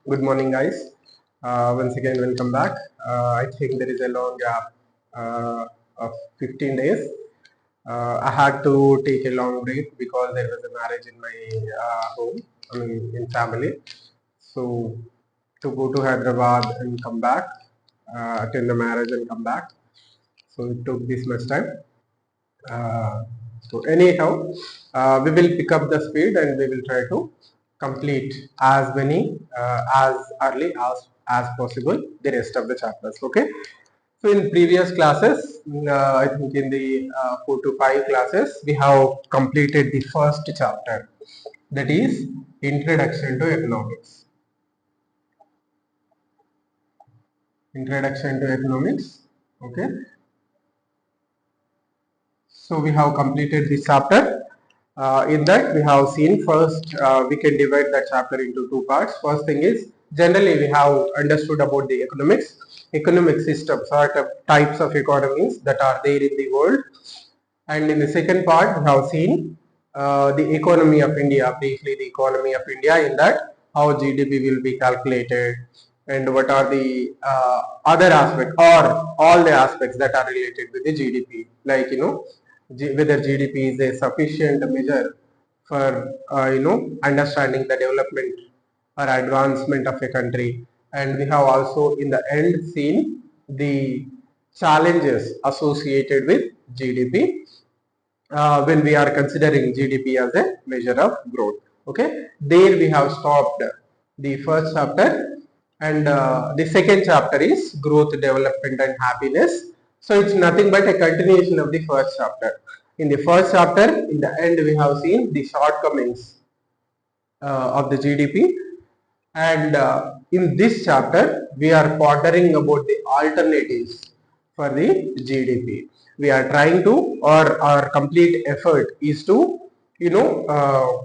Good morning, guys. Once again, welcome back. I think there is a long gap of 15 days. I had to take a long break because there was a marriage in my home, I mean, in family. So, to go to Hyderabad and come back, attend the marriage and come back. So, it took this much time. So anyhow, we will pick up the speed and we will try to complete as many as early as possible the rest of the chapters. Okay. So in previous classes, I think in the 4 to 5 classes, we have completed the first chapter, that is Introduction to Economics. Introduction to Economics. Okay. So we have completed this chapter. In that we have seen first, we can divide that chapter into two parts. First thing is, generally we have understood about the economic systems or types of economies that are there in the world. And in the second part we have seen the economy of India, briefly the economy of India, in that how GDP will be calculated and what are the other aspects or all the aspects that are related with the GDP, like whether GDP is a sufficient measure for understanding the development or advancement of a country. And we have also in the end seen the challenges associated with GDP when we are considering GDP as a measure of growth. Okay, there we have stopped the first chapter, and the second chapter is growth, development, and happiness. So it's nothing but a continuation of the first chapter. In the first chapter, in the end, we have seen the shortcomings of the GDP, and in this chapter, we are pondering about the alternatives for the GDP. We are trying to, or our complete effort is to,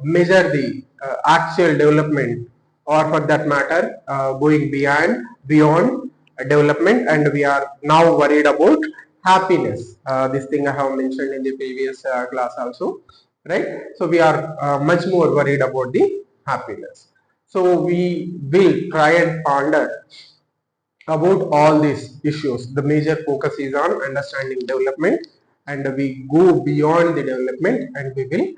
measure the actual development, or for that matter, going beyond development, and we are now worried about happiness. This thing I have mentioned in the previous class also, right? So we are much more worried about the happiness. So we will try and ponder about all these issues. The major focus is on understanding development, and we go beyond the development, and we will,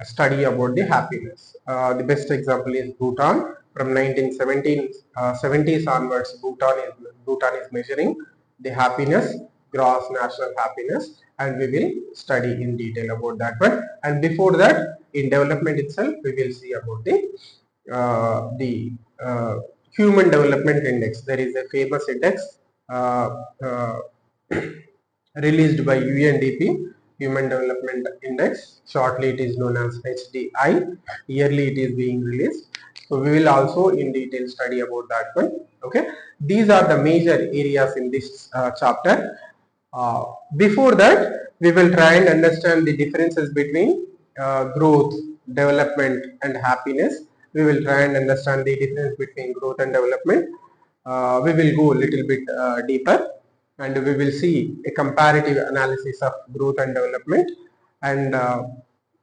study about the happiness. The best example is Bhutan. From 1970s onwards, Bhutan is measuring the happiness, gross national happiness, and we will study in detail about that one. And before that, in development itself, we will see about the Human Development Index. There is a famous index released by UNDP, Human Development Index. Shortly, it is known as HDI. Yearly, it is being released. So we will also in detail study about that one. Okay, these are the major areas in this chapter. Before that, we will try and understand the differences between growth, development, and happiness. We will try and understand the difference between growth and development. We will go a little bit deeper, and we will see a comparative analysis of growth and development, and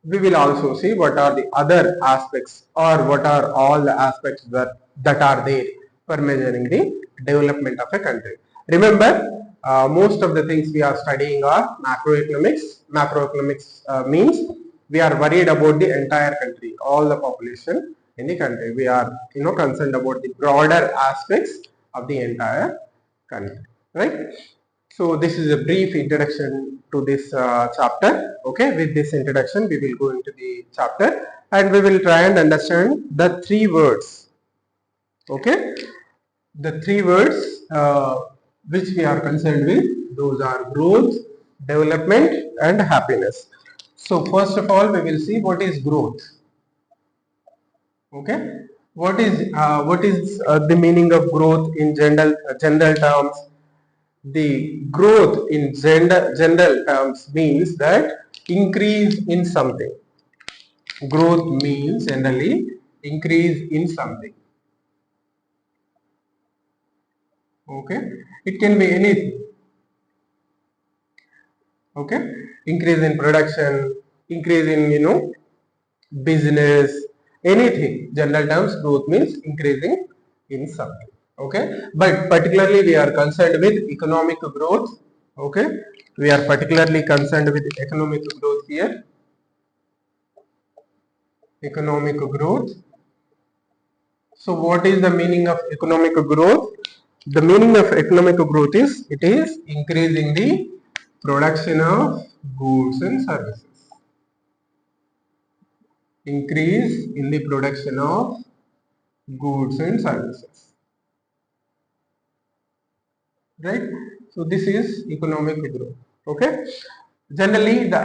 we will also see what are the other aspects, or what are all the aspects that are there for measuring the development of a country. Remember, most of the things we are studying are macroeconomics. Macroeconomics means we are worried about the entire country, all the population in the country. We are concerned about the broader aspects of the entire country, right? So this is a brief introduction to this chapter. Okay, with this introduction, we will go into the chapter, and we will try and understand the three words. Okay, the three words which we are concerned with, those are growth, development, and happiness. So first of all, we will see what is growth. Okay, what is the meaning of growth in general terms? The growth in general terms means that increase in something. Growth means generally increase in something. Okay, it can be anything. Okay, increase in production, increase in business, anything. General terms, growth means increasing in something. Okay, but particularly we are concerned with economic growth. Okay, we are particularly concerned with economic growth here. Economic growth. So what is the meaning of economic growth? The meaning of economic growth is it is increasing the production of goods and services. Increase in the production of goods and services. Right? So this is economic growth. Okay. Generally, the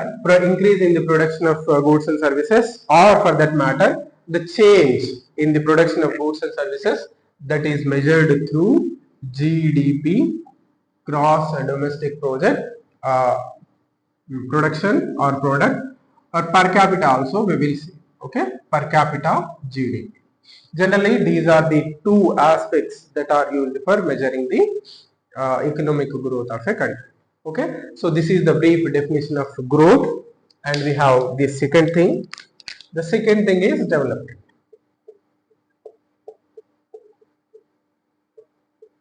increase in the production of goods and services, or for that matter, the change in the production of goods and services, that is measured through GDP, gross domestic project, production or product, or per capita also we will see. Okay, per capita GDP. Generally, these are the two aspects that are used for measuring the economic growth of a country. Okay, so this is the brief definition of growth, and we have the second thing. The second thing is development.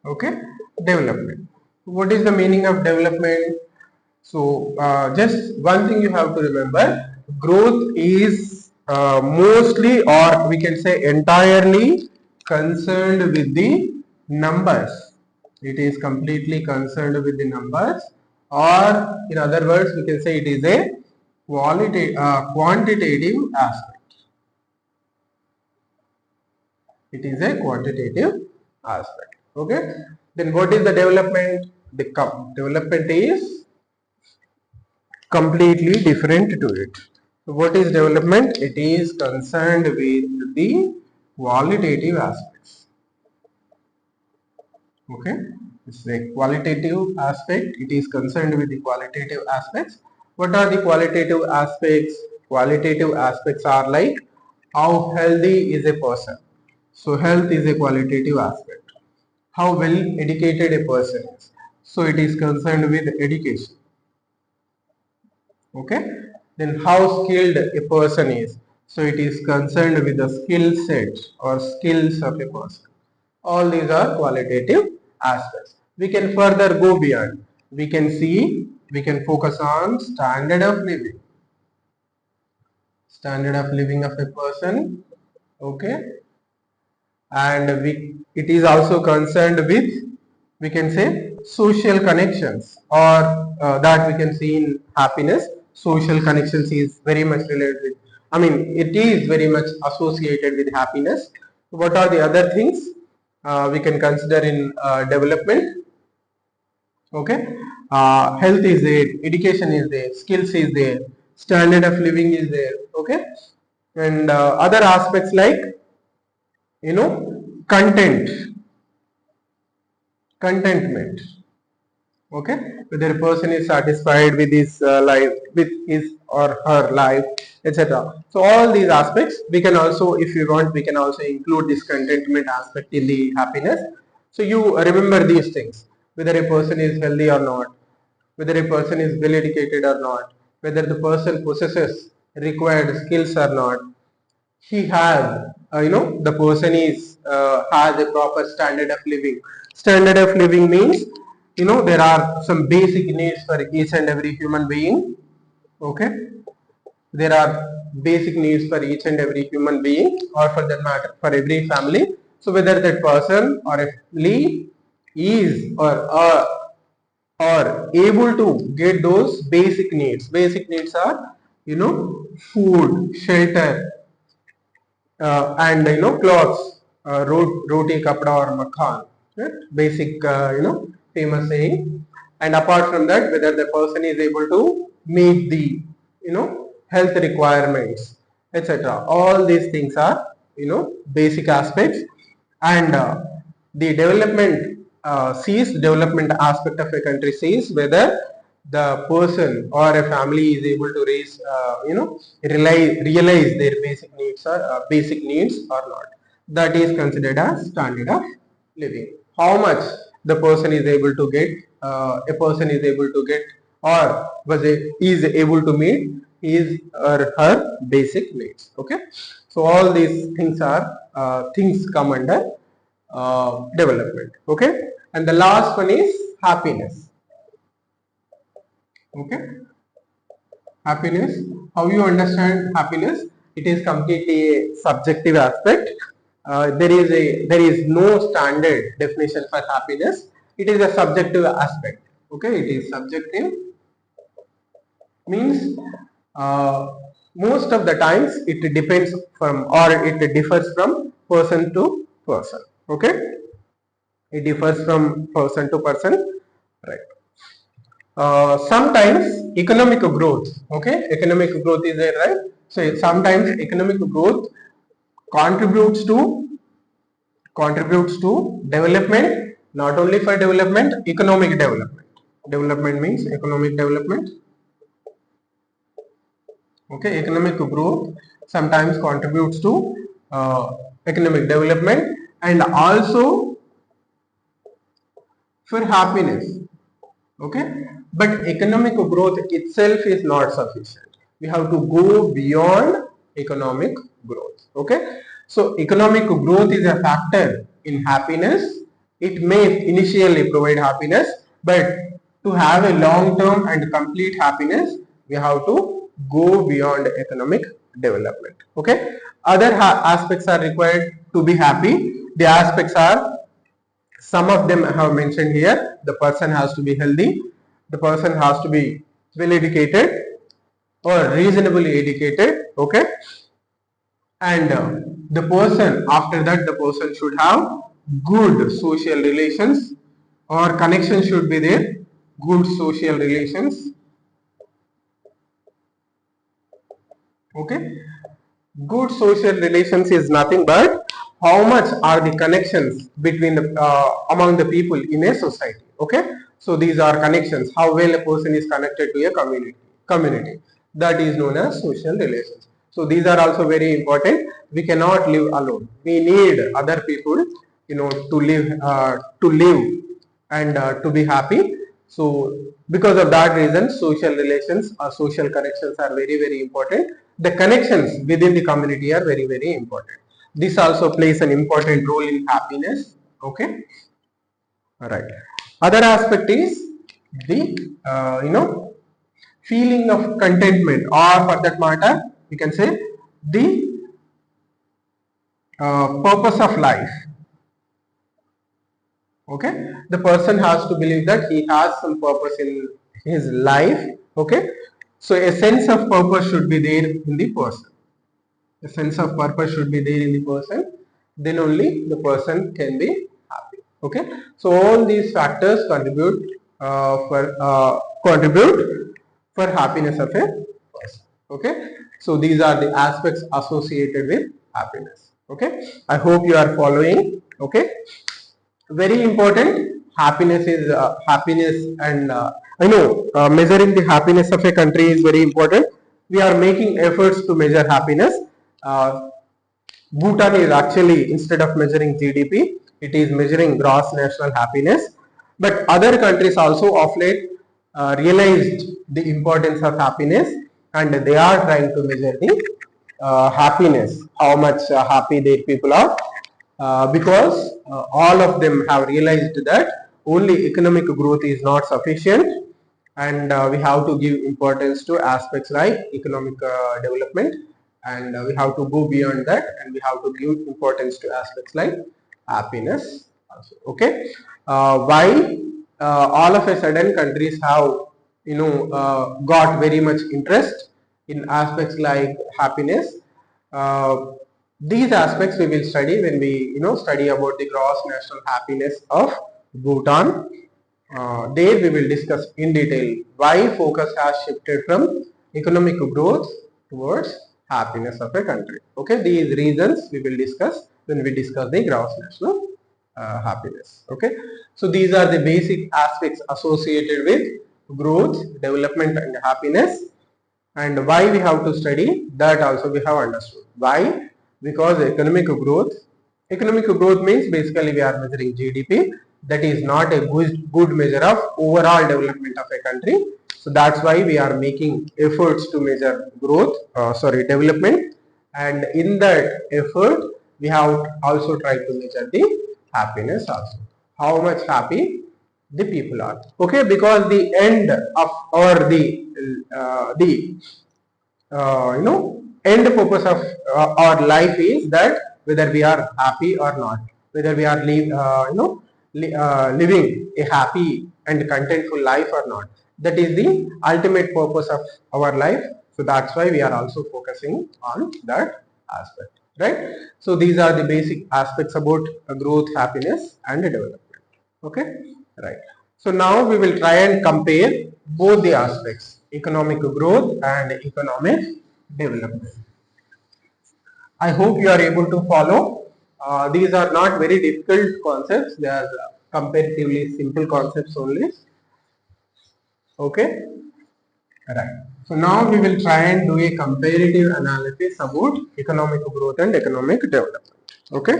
Okay, development. What is the meaning of development? So just one thing you have to remember: growth is mostly, or we can say entirely, concerned with the numbers. It is completely concerned with the numbers, or in other words, we can say it is a quantitative aspect. It is a quantitative aspect. Okay. Then what is the development? The development is completely different to it. So what is development? It is concerned with the qualitative aspects. Okay, it's a qualitative aspect. It is concerned with the qualitative aspects. What are the qualitative aspects? Qualitative aspects are like how healthy is a person. So health is a qualitative aspect. How well educated a person is. So it is concerned with education. Okay, then how skilled a person is. So it is concerned with the skill set or skills of a person. All these are qualitative aspects. We can further go beyond. We can see, we can focus on standard of living. Standard of living of a person. Okay, and it is also concerned with, we can say, social connections, or that we can see in happiness. Social connections is very much related with, it is very much associated with happiness. What are the other things we can consider in development? Okay, health is there, education is there, skills is there, standard of living is there. Okay, and other aspects like, content, contentment. Okay, whether a person is satisfied with his life, with his or her life, etc. So all these aspects we can also, if you want, we can also include this contentment aspect in the happiness. So you remember these things: whether a person is healthy or not, whether a person is well educated or not, whether the person possesses required skills or not, he has, the person is has a proper standard of living. Standard of living means, there are some basic needs for each and every human being. Okay, there are basic needs for each and every human being, or for that matter for every family. So whether that person or a family is or able to get those basic needs. Basic needs are, food, shelter, and clothes, roti kapda or makhan, right? Basic, famous saying. And apart from that, whether the person is able to meet the, health requirements, etc. All these things are, basic aspects. And the development sees, development aspect of a country sees whether the person or a family is able to raise, realize their basic needs or not. That is considered as standard of living. How much the person is able to get, a person is able to get or is able to meet his or her basic needs. Okay, so all these things are things come under development. Okay, and the last one is happiness. Okay, happiness. How you understand happiness? It is completely a subjective aspect. There is no standard definition for happiness. It is a subjective aspect. Okay, it is subjective means uh, most of the times it depends from or it differs from person to person. Okay, it differs from person to person, right? Sometimes economic growth, okay, economic growth is there, right? So sometimes economic growth contributes to development, not only for development, economic development. Development means economic development. Okay, economic growth sometimes contributes to economic development and also for happiness. Okay, but economic growth itself is not sufficient. We have to go beyond economic growth. Okay, so economic growth is a factor in happiness. It may initially provide happiness, but to have a long term and complete happiness, we have to go beyond economic development. Okay, other aspects are required to be happy. The aspects are, some of them I have mentioned here. The person has to be healthy, the person has to be well educated or reasonably educated, okay, and the person, after that the person should have good social relations or connection should be there, good social relations, okay. Good social relations is nothing but how much are the connections between the among the people in a society. Okay, so these are connections, how well a person is connected to a community, that is known as social relations. So these are also very important. We cannot live alone, we need other people, to live and to be happy. So because of that reason, social relations or social connections are very very important. The connections within the community are very very important. This also plays an important role in happiness. Okay, all right. Other aspect is the feeling of contentment, or for that matter we can say the purpose of life. Okay, the person has to believe that he has some purpose in his life. Okay, so a sense of purpose should be there in the person. A sense of purpose should be there in the person, then only the person can be happy. Okay, so all these factors contribute for happiness of a person. Okay, so these are the aspects associated with happiness. Okay, I hope you are following. Okay, very important. Happiness is happiness, and I know measuring the happiness of a country is very important. We are making efforts to measure happiness. uh, Bhutan is actually, instead of measuring GDP, it is measuring gross national happiness. But other countries also of late realized the importance of happiness, and they are trying to measure the happiness, how much happy their people are, because all of them have realized that only economic growth is not sufficient, and we have to give importance to aspects like economic development, and we have to go beyond that, and we have to give importance to aspects like happiness also. Okay, why all of a sudden countries have got very much interest in aspects like happiness? uh, these aspects we will study when we study about the gross national happiness of Bhutan. There we will discuss in detail why focus has shifted from economic growth towards happiness of a country. Okay, these reasons we will discuss when we discuss the gross national happiness. Okay, so these are the basic aspects associated with growth, development, and happiness. And why we have to study that also we have understood. Why? Because economic growth means basically we are measuring GDP. That is not a good measure of overall development of a country. So that's why we are making efforts to measure growth, development, and in that effort, we have also tried to measure the happiness also. How much happy the people are. Okay, because the end of or the end purpose of our life is that whether we are happy or not, whether we are living a happy and contentful life or not. That is the ultimate purpose of our life. So that's why we are also focusing on that aspect, right? So these are the basic aspects about growth, happiness, and development. Okay, right. So now we will try and compare both the aspects, economic growth and economic development. I hope you are able to follow. These are not very difficult concepts. They are comparatively simple concepts only. Okay, right. So now we will try and do a comparative analysis about economic growth and economic development. Okay.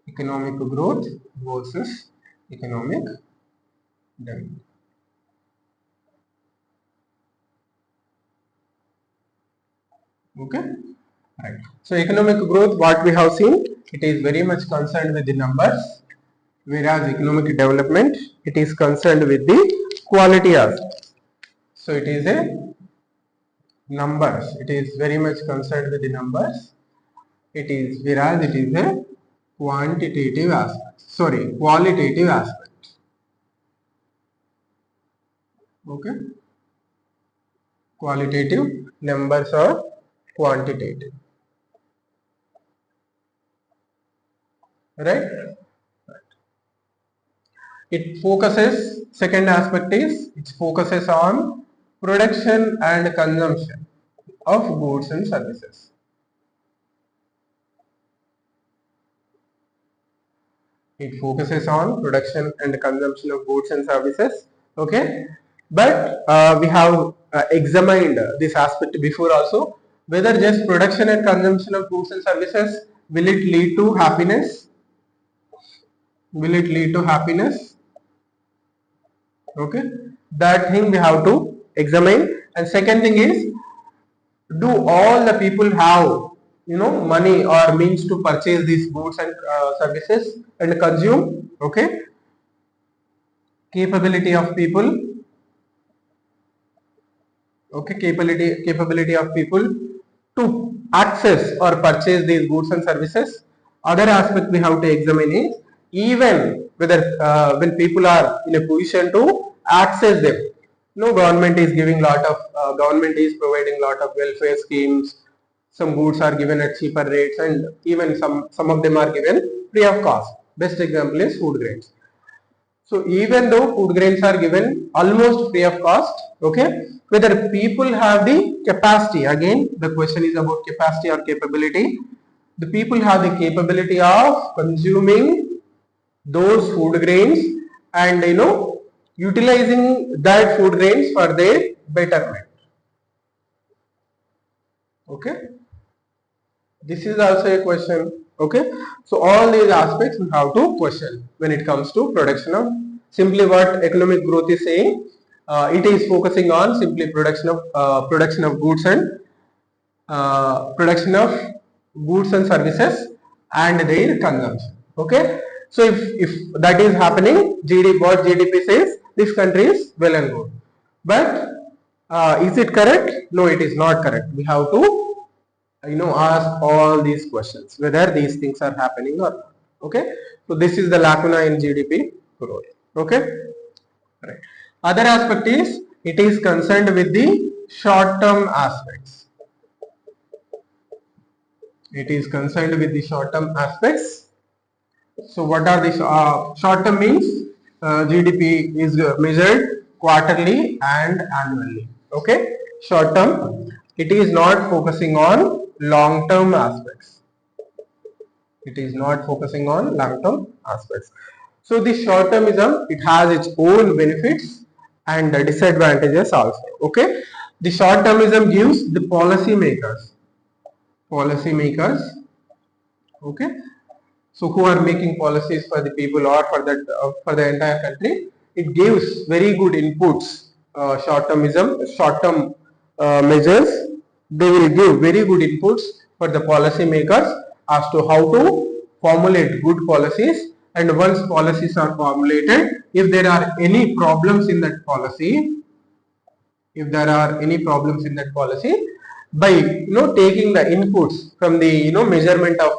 Economic growth versus economic development. Okay, right. So economic growth, what we have seen, it is very much concerned with the numbers, whereas economic development, it is concerned with the quality aspects. So it is a numbers. It is very much concerned with the numbers. It is whereas it is a quantitative aspect. Sorry, qualitative aspect. Okay, qualitative numbers are quantitative. Right. It focuses, second aspect is, it focuses on production and consumption of goods and services. It focuses on production and consumption of goods and services. Okay, but we have examined this aspect before also, whether just production and consumption of goods and services, will it lead to happiness? Will it lead to happiness? Okay, that thing we have to examine. And second thing is, do all the people have money or means to purchase these goods and services and consume? Okay, capability of people. Okay, capability of people to access or purchase these goods and services. Other aspect we have to examine is, even whether when people are in a position to access them. Government is giving lot of government is providing lot of welfare schemes. Some goods are given at cheaper rates, and even some of them are given free of cost. Best example is food grains. So even though food grains are given almost free of cost, okay, whether people have the capacity, again the question is about capacity or capability. The people have the capability of consuming those food grains and utilizing that food grains for their betterment. Okay, this is also a question. Okay, so all these aspects we have to question when it comes to production of, simply what economic growth is saying, it is focusing on simply production of goods and services and their consumption. Okay, so if that is happening, what GDP says, this country is well and good. But is it correct? No, it is not correct. We have to ask all these questions, whether these things are happening or not. Okay, so this is the lacuna in GDP growth. Okay, right. Other aspect is, it is concerned with the short term aspects. It is concerned with the short term aspects. So what are the short term means? GDP is measured quarterly and annually. Okay, short term, it is not focusing on long term aspects. It is not focusing on long term aspects. So the short termism, it has its own benefits and disadvantages also. Okay, the short termism gives the policy makers, okay, So who are making policies for the people or for that for the entire country? It gives very good inputs. Short-term measures. They will give very good inputs for the policy makers as to how to formulate good policies. And once policies are formulated, if there are any problems in that policy, by taking the inputs from the measurement of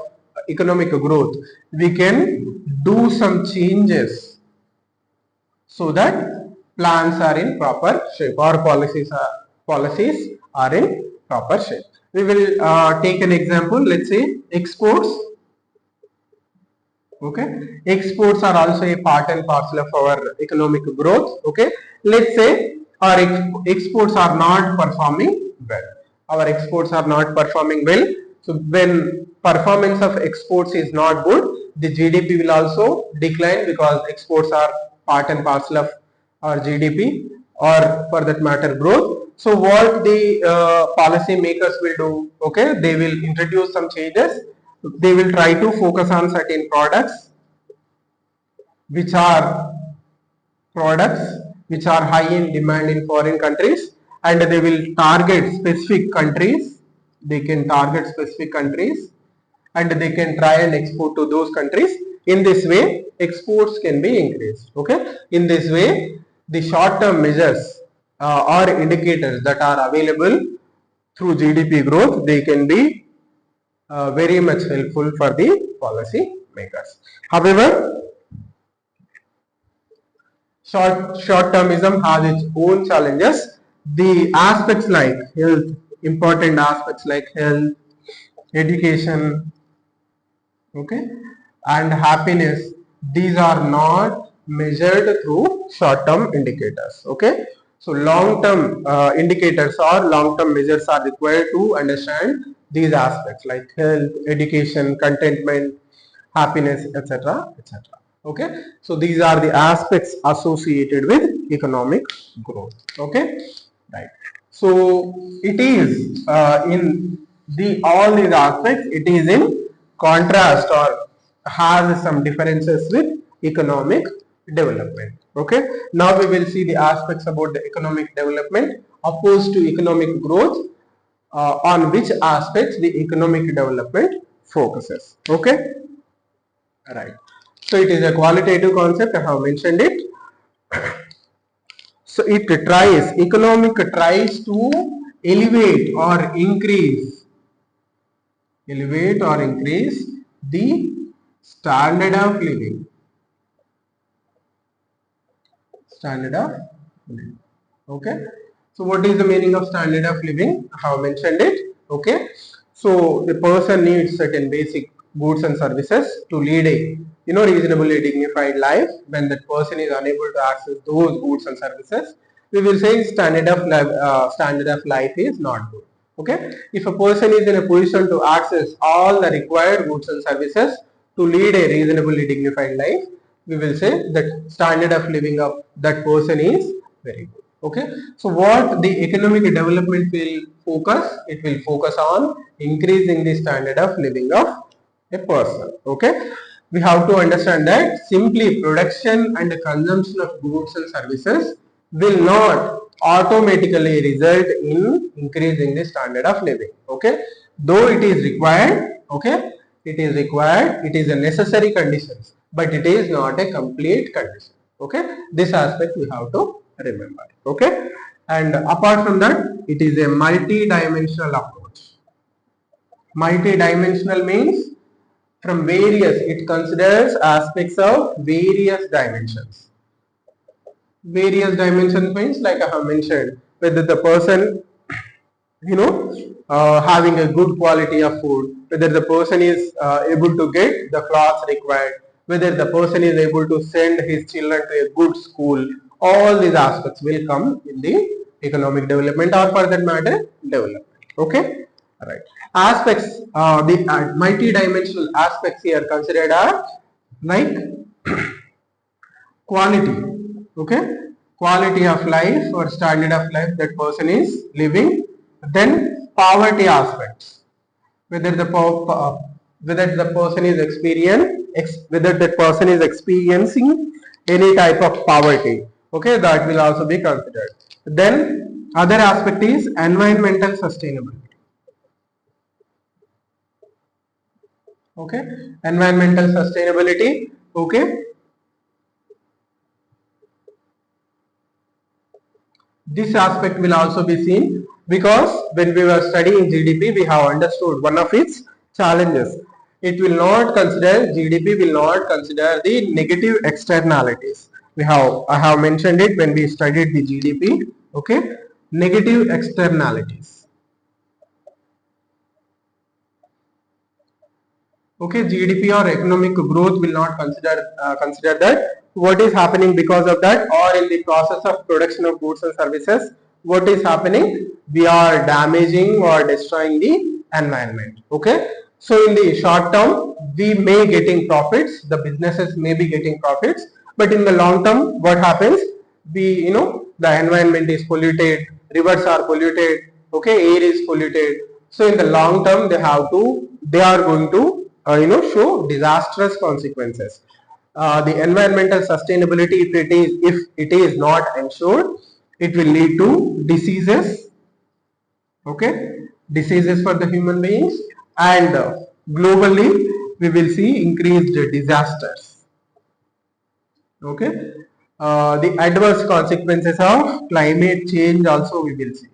economic growth, we can do some changes so that plans are in proper shape or policies are in proper shape. We will take an example. Let's say exports. Okay, exports are also a part and parcel of our economic growth. Okay, let's say our exports are not performing well. Our exports are not performing well. So when performance of exports is not good, the GDP will also decline, because exports are part and parcel of our GDP, or for that matter growth. So what the policy makers will do? Okay, they will introduce some changes. They will try to focus on certain products which are high in demand in foreign countries, and they will target specific countries. They can target specific countries and they can try and export to those countries. In this way, exports can be increased. Okay, in this way, the short term measures or indicators that are available through GDP growth, they can be very much helpful for the policy makers. However, short termism has its own challenges. The aspects like health, important aspects like health, education, okay, and happiness, these are not measured through short term indicators. Okay, so long term indicators or long term measures are required to understand these aspects like health, education, contentment, happiness, etc., etc. Okay, so these are the aspects associated with economic growth. Okay, right. So it is in the all these aspects, it is in contrast or has some differences with economic development. Okay, now we will see the aspects about the economic development opposed to economic growth, on which aspects the economic development focuses. Okay, right. So it is a qualitative concept. I have mentioned it. So economic tries to elevate or increase the standard of living. Okay, so what is the meaning of standard of living? I have mentioned it. Okay, so the person needs certain basic goods and services to lead a reasonably dignified life. When that person is unable to access those goods and services, we will say standard of life is not good. Okay, if a person is in a position to access all the required goods and services to lead a reasonably dignified life, we will say that standard of living of that person is very good. Okay, so what the economic development will focus? It will focus on increasing the standard of living of a person. Okay, we have to understand that simply production and consumption of goods and services will not automatically result in increasing the standard of living. Okay, though it is required. Okay, it is a necessary condition, but it is not a complete condition. Okay, this aspect we have to remember. Okay, and apart from that, it is a multi-dimensional approach. Multi-dimensional means from various, it considers aspects of various dimensions. Various dimensions means, like I have mentioned, whether the person having a good quality of food, whether the person is able to get the clothes required, whether the person is able to send his children to a good school, all these aspects will come in the economic development, or for that matter development. Okay, all right. Aspects, the multi-dimensional aspects here considered are like quality. Okay, quality of life or standard of life that person is living. Then poverty aspects, whether the whether the person is whether that person is experiencing any type of poverty. Okay, that will also be considered. Then other aspect is environmental sustainability. Okay, environmental sustainability. Okay, this aspect will also be seen because when we were studying GDP, we have understood one of its challenges. It will not consider, GDP will not consider the negative externalities. I have mentioned it when we studied the GDP. Okay, negative externalities. Okay, GDP or economic growth will not consider that. What is happening because of that, or in the process of production of goods and services, what is happening? We are damaging or destroying the environment. Okay, so in the short term, we may getting profits. The businesses may be getting profits, but in the long term, what happens? The environment is polluted, rivers are polluted. Okay, air is polluted. So in the long term, they are going to show disastrous consequences. The environmental sustainability, if it is not ensured, it will lead to diseases. Okay, diseases for the human beings, and globally we will see increased disasters. Okay, the adverse consequences of climate change also we will see.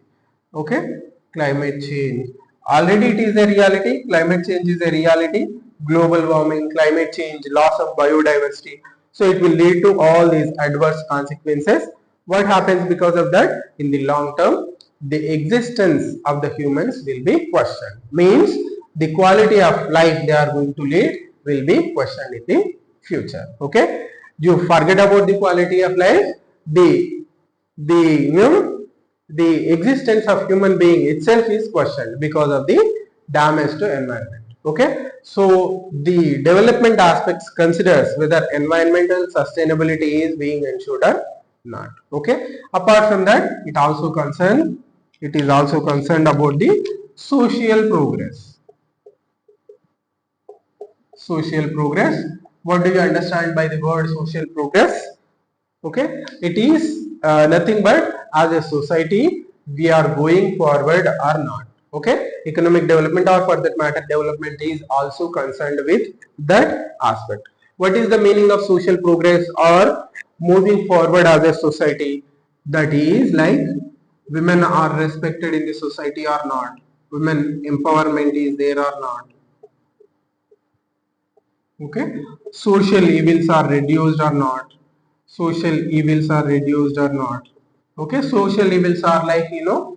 Okay, climate change, already it is a reality. Climate change is a reality. Global warming, climate change, loss of biodiversity, so it will lead to all these adverse consequences. What happens because of that? In the long term, the existence of the humans will be questioned, means the quality of life they are going to lead will be questioned in the future. Okay, you forget about the quality of life, the the existence of human being itself is questioned because of the damage to environment. Okay, so the development aspects considers whether environmental sustainability is being ensured or not. Okay, apart from that, it is also concerned about the social progress. Social progress, what do you understand by the word social progress? Okay, it is nothing but as a society we are going forward or not. Okay, economic development, or for that matter development, is also concerned with that aspect. What is the meaning of social progress or moving forward as a society? That is like women are respected in the society or not, women empowerment is there or not. Okay, social evils are reduced or not, social evils are reduced or not. Okay, social evils are like the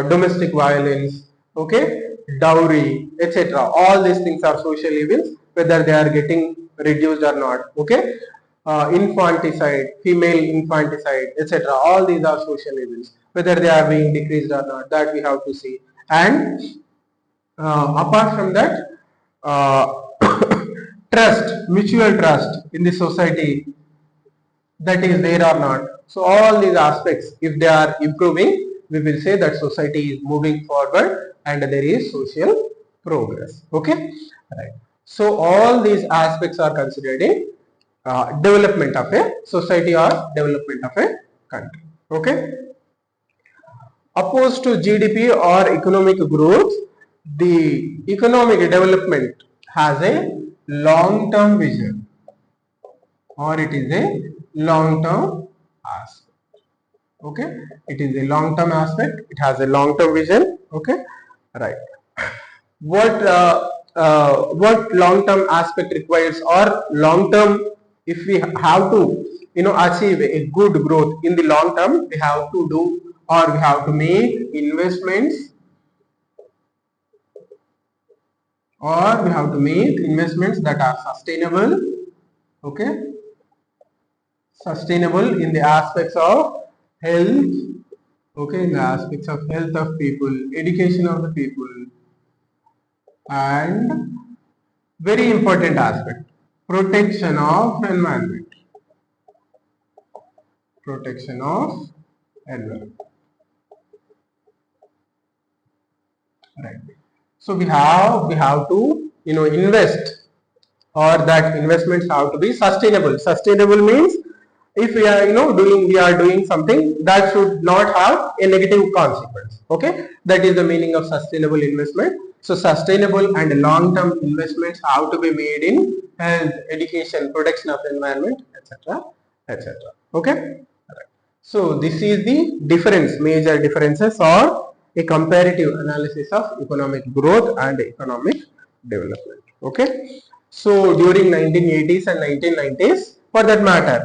domestic violence. Okay, dowry, etc. All these things are social evils, whether they are getting reduced or not. Okay, infanticide, female infanticide, etc. All these are social evils, whether they are being decreased or not, that we have to see. And apart from that, uh, mutual trust in the society, that is there or not. So all these aspects, if they are improving, we will say that society is moving forward and there is social progress. Okay, right. So all these aspects are considered in development of a society or development of a country. Okay. Opposed to GDP or economic growth, the economic development has a long-term vision, or it is a long-term aspect. Okay, it is a long-term aspect. It has a long-term vision. Okay, right. What long-term aspect requires, or long-term, if we have to achieve a good growth in the long term, we have to do, or we have to make investments, that are sustainable. Okay, sustainable in the aspects of health. Okay, in the aspects of health of people, education of the people, and very important aspect, protection of environment. Protection of environment. Right. So we have to invest, or that investments have to be sustainable. Sustainable means if we are doing something that should not have a negative consequence. Okay, that is the meaning of sustainable investment. So sustainable and long term investments have to be made in health, education, protection of environment, etc., etc. Okay. So this is the difference, major differences, or a comparative analysis of economic growth and economic development. Okay. So during 1980s and 1990s, for that matter,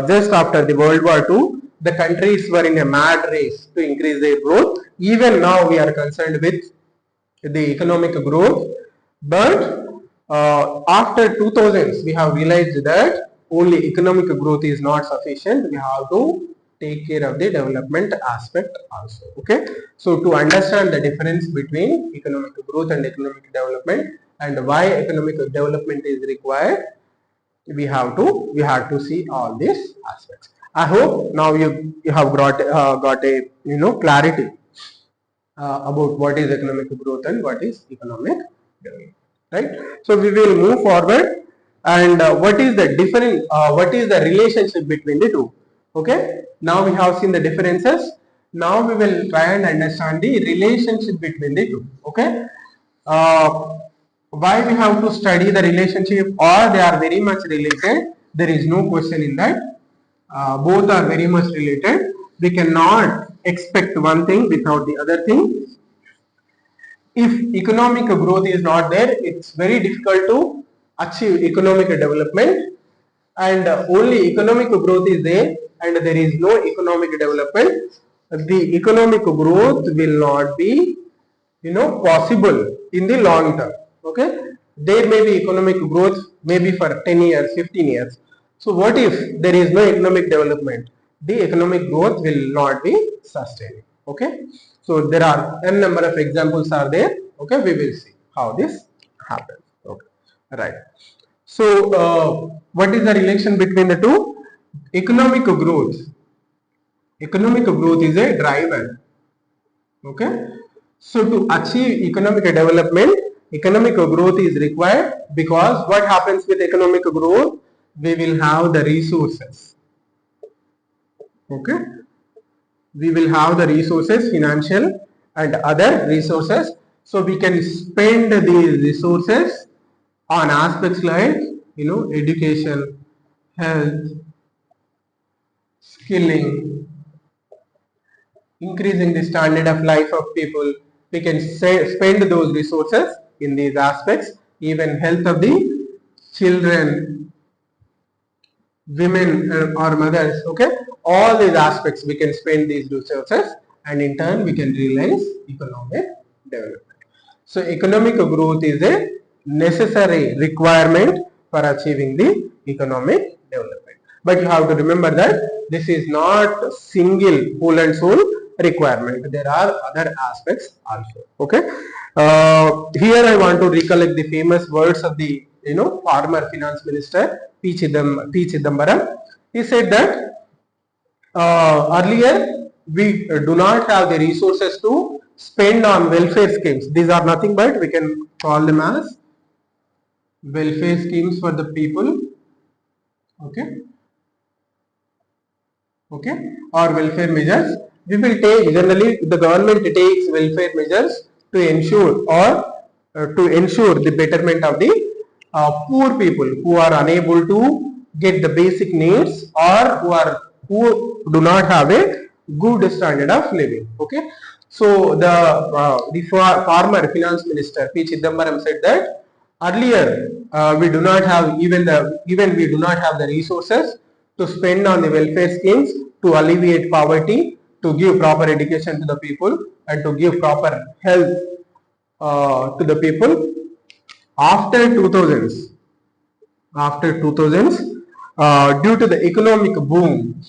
just after the World War II, the countries were in a mad race to increase their growth. Even now we are concerned with the economic growth, but after 2000s we have realized that only economic growth is not sufficient. We have to take care of the development aspect also. Okay, so to understand the difference between economic growth and economic development, and why economic development is required, we have to see all these aspects. I hope now you have got a clarity about what is economic growth and what is economic development, right? So we will move forward, and what is the different what is the relationship between the two. Okay, now we have seen the differences. Now we will try and understand the relationship between the two. Okay, uh, why we have to study the relationship, or they are very much related? There is no question in that. Both are very much related. We cannot expect one thing without the other thing. If economic growth is not there, it's very difficult to achieve economic development. And only economic growth is there, and there is no economic development, the economic growth will not be possible in the long term. Okay, there may be economic growth maybe for 10 years, 15 years. So what if there is no economic development? The economic growth will not be sustained. Okay, so there are n number of examples are there. Okay, we will see how this happens. Okay, right. So what is the relation between the two? Economic growth, economic growth is a driver. Okay, so to achieve economic development, economic growth is required, because what happens with economic growth? We will have the resources. Okay, we will have the resources, financial and other resources, so we can spend these resources on aspects like education, health, skilling, increasing the standard of life of people. We can spend those resources in these aspects. Even health of the children, women, or mothers. Okay, all these aspects we can spend these resources, and in turn we can realize economic development. So economic growth is a necessary requirement for achieving the economic development. But you have to remember that this is not single whole and sole requirement. There are other aspects also. Okay, here I want to recollect the famous words of the former finance minister P. Chidambaram. He said that earlier we do not have the resources to spend on welfare schemes. These are nothing but we can call them as welfare schemes for the people. Okay, okay, or welfare measures. We will take, generally the government takes welfare measures to ensure, or to ensure the betterment of the poor people who are unable to get the basic needs, or who do not have a good standard of living. Okay, so the former finance minister P. Chidambaram said that earlier we do not have even we do not have the resources to spend on the welfare schemes to alleviate poverty, to give proper education to the people, and to give proper health to the people. After 2000s, due to the economic boom,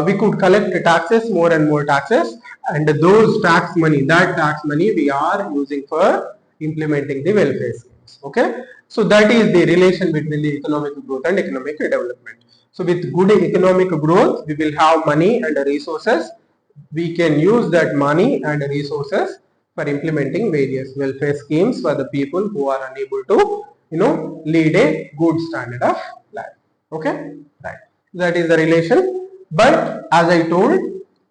we could collect taxes, more and more taxes, and those tax money we are using for implementing the welfare schemes. Okay, so that is the relation between the economic growth and economic development. So with good economic growth, we will have money and resources. We can use that money and resources for implementing various welfare schemes for the people who are unable to, lead a good standard of life. Okay, right. That is the relation. But as I told,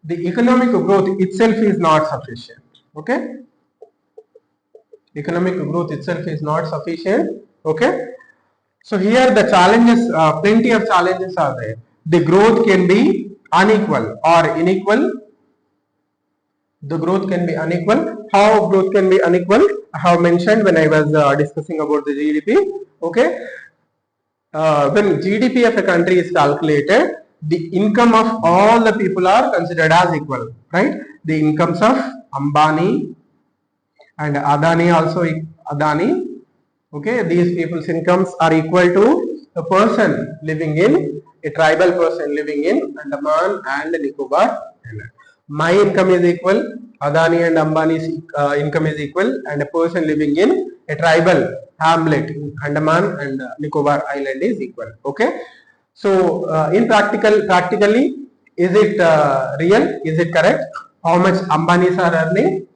the economic growth itself is not sufficient. Okay, economic growth itself is not sufficient. Okay, so here the challenges, plenty of challenges are there. The growth can be unequal or unequal. The growth can be unequal. How growth can be unequal? I have mentioned when I was discussing about the GDP. Okay, when GDP of a country is calculated, the income of all the people are considered as equal, right? The incomes of Ambani and Adani also Adani. Okay, these people's incomes are equal to a person living in a tribal person living in Andaman and Nicobar Island. My income is equal, Adani and Ambani's income is equal, and a person living in a tribal hamlet in Andaman and Nicobar Island is equal. Okay, so in practically, is it real? Is it correct? How much Ambanis are earning?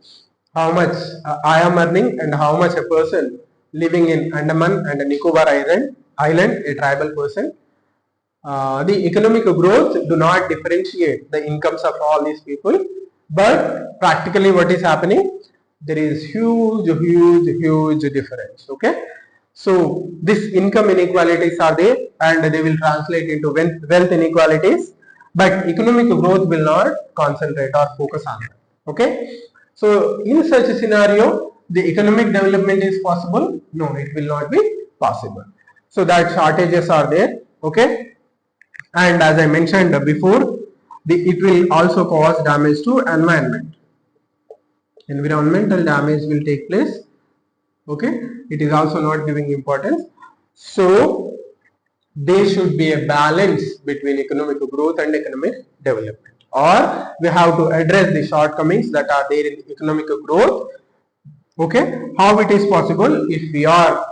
How much I am earning, and how much a person living in Andaman and Nicobar Island, a tribal person. The economic growth do not differentiate the incomes of all these people, but practically what is happening? There is huge difference. Okay, so this income inequalities are there, and they will translate into wealth inequalities, but economic growth will not concentrate or focus on that. Okay, so in such a scenario, the economic development is possible? No, it will not be possible. So that shortages are there. Okay, and as I mentioned before, it will also cause damage to environment. Environmental damage will take place. Okay, it is also not giving importance. So there should be a balance between economic growth and economic development, or we have to address the shortcomings that are there in economic growth. Okay, how it is possible? If we are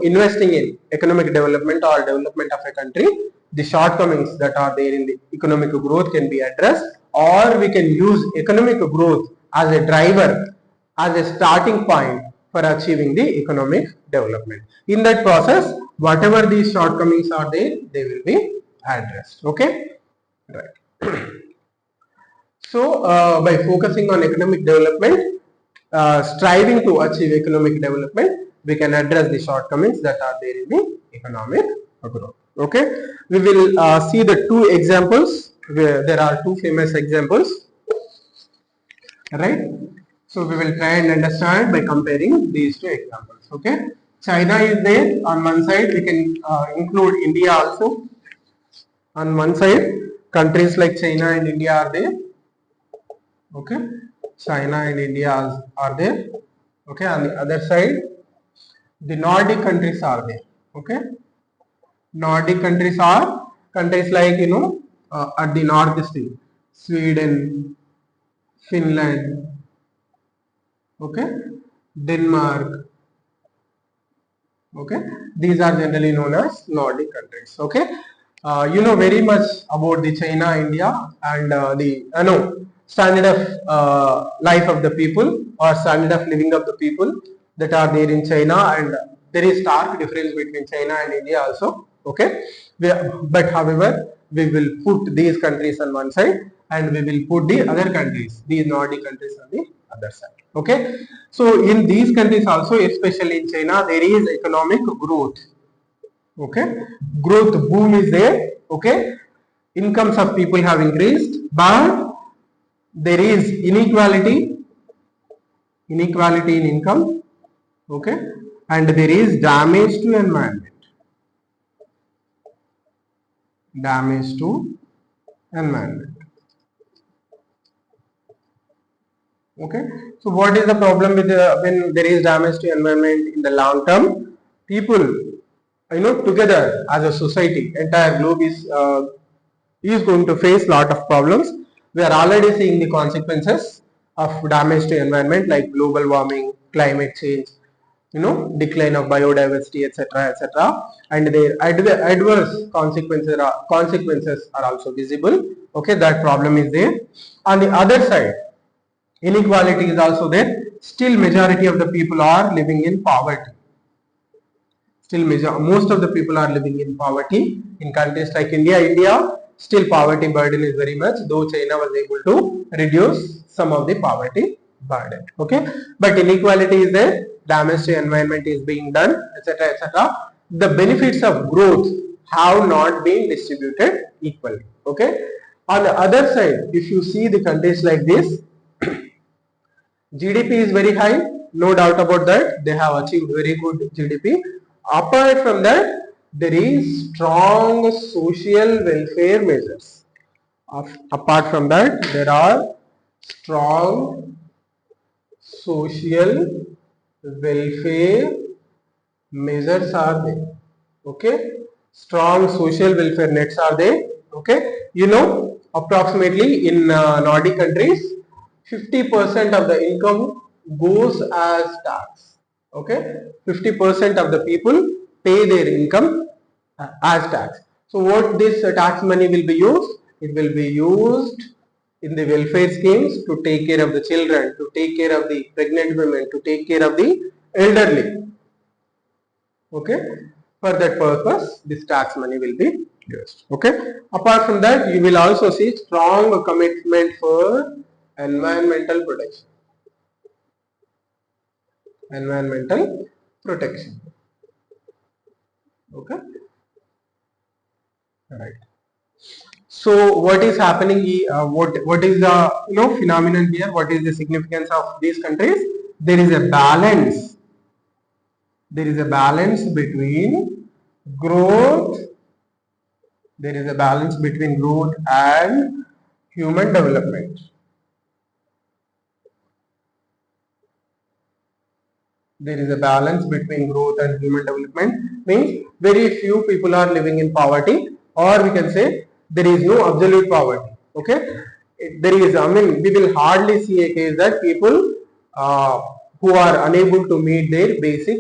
investing in economic development or development of a country, the shortcomings that are there in the economic growth can be addressed, or we can use economic growth as a driver, as a starting point for achieving the economic development. In that process, whatever these shortcomings are there, they will be addressed. Okay, right. So by focusing on economic development, striving to achieve economic development, we can address the shortcomings that are there in the economic growth. Okay, we will see the two examples. There are two famous examples, right? So we will try and understand by comparing these two examples. Okay, China is there on one side. We can include India also. On one side, countries like China and India are there. Okay, China and India are there. Okay, on the other side, the Nordic countries are there. Okay, Nordic countries are countries like at the northeast, Sweden, Finland, okay, Denmark. Okay, these are generally known as Nordic countries. Okay, you know very much about the China, India, and the standard of life of the people, or standard of living of the people that are there in China, and there is stark difference between China and India also. Okay, but however, we will put these countries on one side, and we will put the other countries, these Nordic countries, on the other side. Okay, so in these countries also, especially in China, there is economic growth. Okay, growth boom is there. Okay, incomes of people have increased, but there is inequality in income. Okay, and there is damage to environment. Damage to environment. Okay, so what is the problem with when there is damage to environment in the long term? People, together as a society, entire globe is going to face lot of problems. We are already seeing the consequences of damage to environment, like global warming, climate change, decline of biodiversity, etc., and their adverse consequences are also visible. Okay, that problem is there. On the other side, Inequality is also there. Still majority of the people are living in poverty. Still most of the people are living in poverty in countries like India. Still poverty burden is very much, though China was able to reduce some of the poverty burden. Okay, but inequality is there, damage to environment is being done, etc., etc. The benefits of growth have not been distributed equally. Okay, on the other side, if you see the countries like this, GDP is very high, no doubt about that. They have achieved very good GDP. Apart from that, there is strong social welfare measures. Apart from that, there are strong social welfare measures are there. Okay, strong social welfare nets are there. Okay, you know, approximately in Nordic countries, 50% of the income goes as tax. Okay, 50% of the people pay their income as tax. So what this tax money will be used? It will be used in the welfare schemes to take care of the children, to take care of the pregnant women, to take care of the elderly. Okay, for that purpose this tax money will be used. Okay, apart from that, you will also see strong commitment for environmental protection. Environmental protection. Okay, right. So what is happening? What is the phenomenon here? What is the significance of these countries? There is a balance. There is a balance between growth. There is a balance between growth and human development. There is a balance between growth and human development. Means very few people are living in poverty, or we can say there is no absolute poverty. Okay, there is, I mean, we will hardly see a case that people who are unable to meet their basic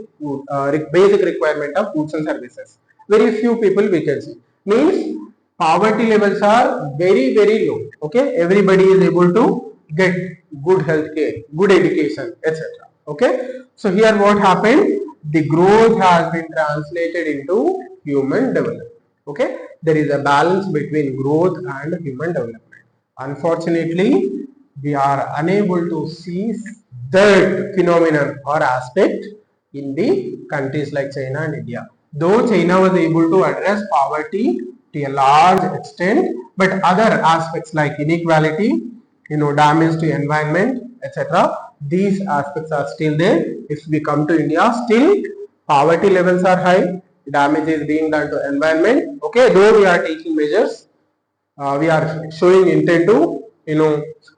basic requirement of goods and services. Very few people we can see. Means poverty levels are very low. Okay, everybody is able to get good health care, good education, etc. Okay, so here what happened? The growth has been translated into human development. Okay, there is a balance between growth and human development. Unfortunately, we are unable to see that phenomenon or aspect in the countries like China and India. Though China was able to address poverty to a large extent, but other aspects like inequality, damage to environment, etc., these aspects are still there. If we come to India, still poverty levels are high, damage is being done to environment. Okay, though we are taking measures, we are showing intent to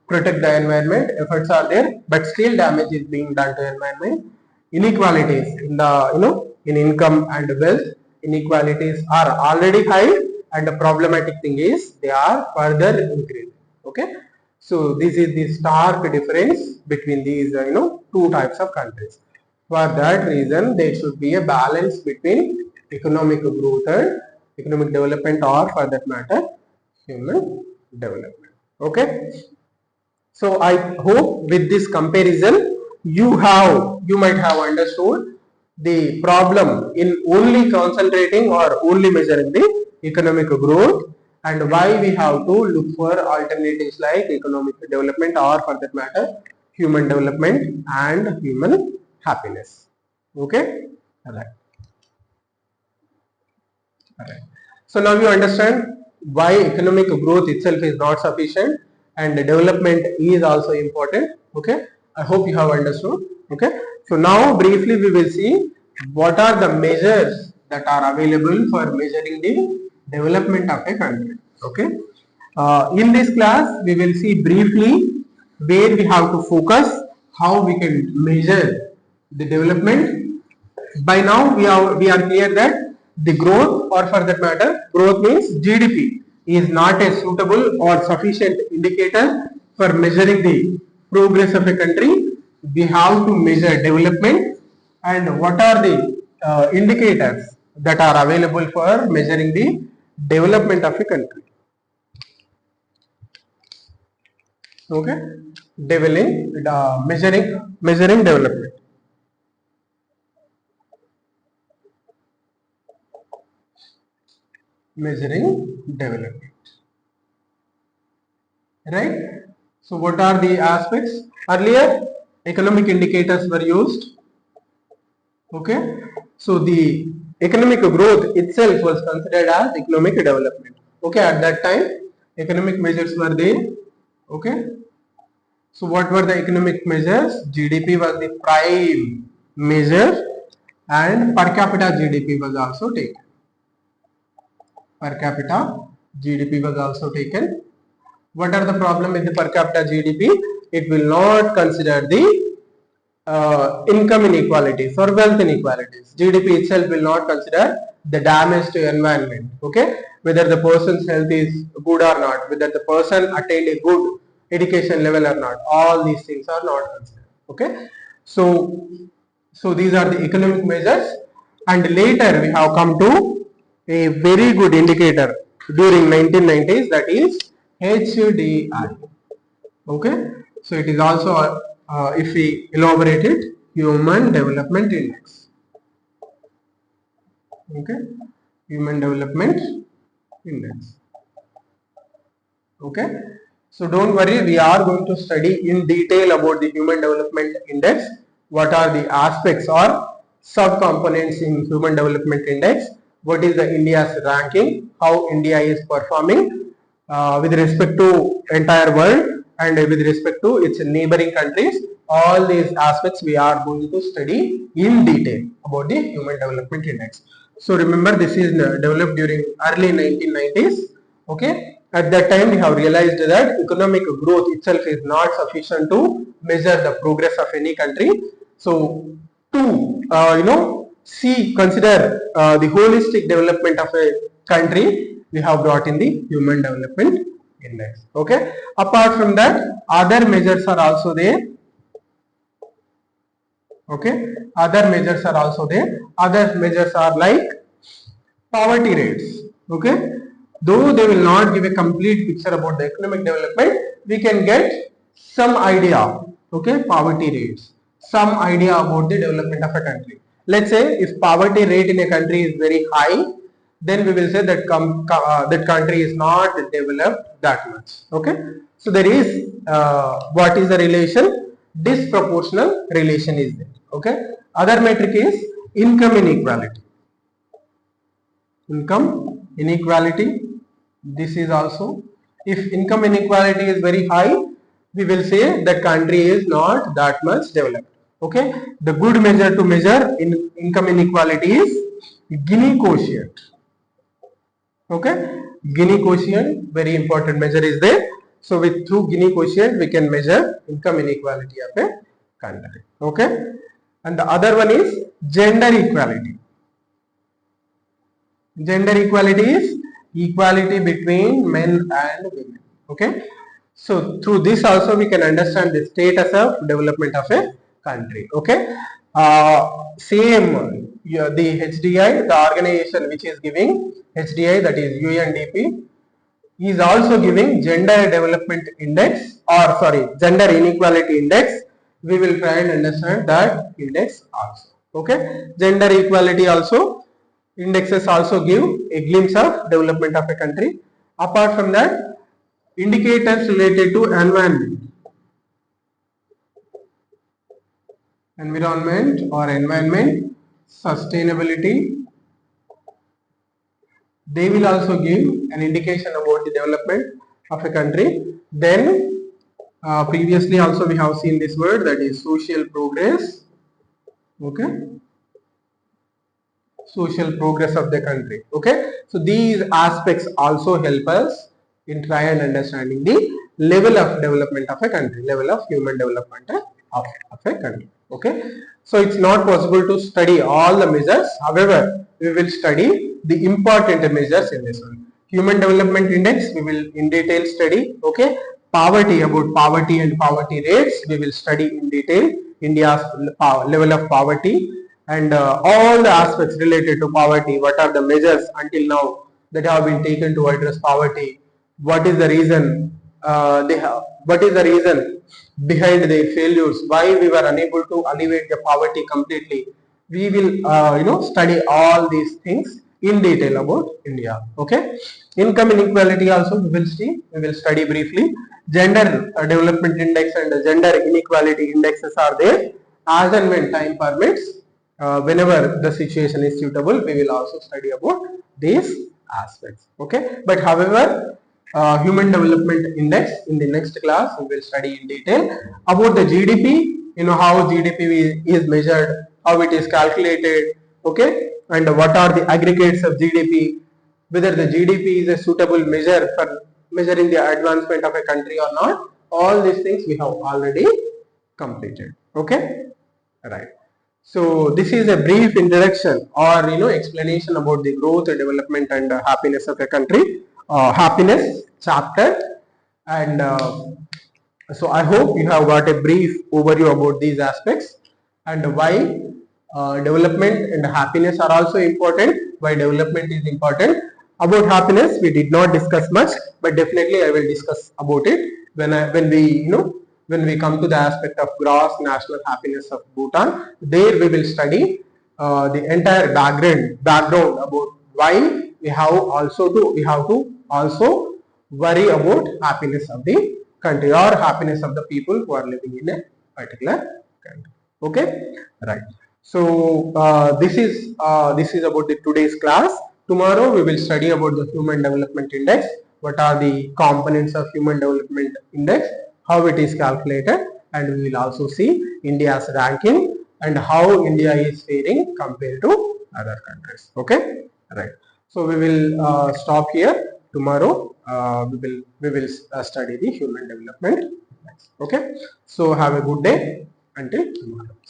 protect the environment, efforts are there, but still damage is being done to environment. Inequalities in the in income and wealth, inequalities are already high, and the problematic thing is they are further increasing. Okay, so this is the stark difference between these two types of countries. For that reason, there should be a balance between economic growth and economic development, or for that matter human development. Okay, so I hope with this comparison you might have understood the problem in only concentrating or only measuring the economic growth, and why we have to look for alternatives like economic development, or for that matter human development and human happiness. Okay, all right. Alright. So now you understand why economic growth itself is not sufficient and development is also important. Okay, I hope you have understood. Okay, so now briefly we will see what are the measures that are available for measuring the development of a country. Okay, in this class we will see briefly where we have to focus, how we can measure the development. By now we are clear that the growth, or for that matter growth means GDP, is not a suitable or sufficient indicator for measuring the progress of a country. We have to measure development, and what are the indicators that are available for measuring the development of a country. Okay, measuring development. Measuring development. Right? So what are the aspects? Earlier, economic indicators were used. Okay. So the economic growth itself was considered as economic development. Okay. At that time, economic measures were there. Okay. So what were the economic measures? GDP was the prime measure, and per capita GDP was also taken. Per capita GDP was also taken. What are the problem with the per capita GDP? It will not consider the income inequalities or wealth inequalities. GDP itself will not consider the damage to environment. Okay, whether the person's health is good or not, whether the person attained a good education level or not. All these things are not considered. Okay, so these are the economic measures, and later we have come to a very good indicator during 1990s, that is HDI. Okay, so it is also if we elaborate it, Human Development Index. Okay, Human Development Index. Okay, so don't worry, we are going to study in detail about the Human Development Index. What are the aspects or sub-components in Human Development Index? What is the India's ranking? How India is performing with respect to entire world and with respect to its neighboring countries. All these aspects we are going to study in detail about the Human Development Index. So remember, this is developed during early 1990s. Okay, at that time we have realized that economic growth itself is not sufficient to measure the progress of any country. So to consider the holistic development of a country, we have brought in the Human Development Index. Okay, apart from that, other measures are also there. Okay, other measures are also there. Other measures are like poverty rates. Okay, though they will not give a complete picture about the economic development, we can get some idea. Okay, poverty rates, some idea about the development of a country. Let's say if poverty rate in a country is very high, then we will say that that country is not developed that much. Okay, so there is what is the relation? Disproportional relation is there. Okay, other metric is income inequality. Income inequality, this is also, if income inequality is very high, we will say that country is not that much developed. Okay, the good measure to measure in income inequality is Gini quotient. Okay, Gini quotient, very important measure is there. So through Gini quotient we can measure income inequality of a country. Okay, and the other one is gender equality. Gender equality is equality between men and women. Okay, so through this also we can understand the status of development of a country. Okay, same the HDI, the organization which is giving HDI, that is UNDP, is also giving gender development index, or sorry, gender inequality index. We will try and understand that index also. Okay, gender equality also, indexes also give a glimpse of development of a country. Apart from that, indicators related to environment, sustainability, they will also give an indication about the development of a country. Then previously also we have seen this word, that is social progress. Okay, social progress of the country. Okay, so these aspects also help us in try and understanding the level of development of a country, level of human development of a country. Okay, so it's not possible to study all the measures. However, we will study the important measures in this one. Human Development Index we will in detail study. Okay, poverty, about poverty and poverty rates we will study in detail. India's level of poverty and all the aspects related to poverty. What are the measures until now that have been taken to address poverty? What is the reason behind their failures, why we were unable to alleviate the poverty completely. We will study all these things in detail about India. Okay, income inequality also we will study briefly. Gender development index and gender inequality indexes are there. As and when time permits, whenever the situation is suitable, we will also study about these aspects. Okay, but however, human development index, in the next class we will study in detail about the GDP. You know how GDP is measured, how it is calculated. Okay, and what are the aggregates of GDP, whether the GDP is a suitable measure for measuring the advancement of a country or not. All these things we have already completed. Okay, right. So this is a brief introduction or explanation about the growth, development, and happiness of a country. Happiness chapter, and so I hope you have got a brief overview about these aspects and why development and happiness are also important. Why development is important. About happiness, we did not discuss much, but definitely I will discuss about it when we come to the aspect of gross national happiness of Bhutan. There we will study the entire background about why we have to also worry about happiness of the country or happiness of the people who are living in a particular country. Okay, right. So this is about the today's class. Tomorrow we will study about the human development index. What are the components of human development index, how it is calculated, and we will also see India's ranking and how India is faring compared to other countries. Okay, right. So we will stop here. Tomorrow we will study the human development index. Okay. So have a good day until tomorrow. See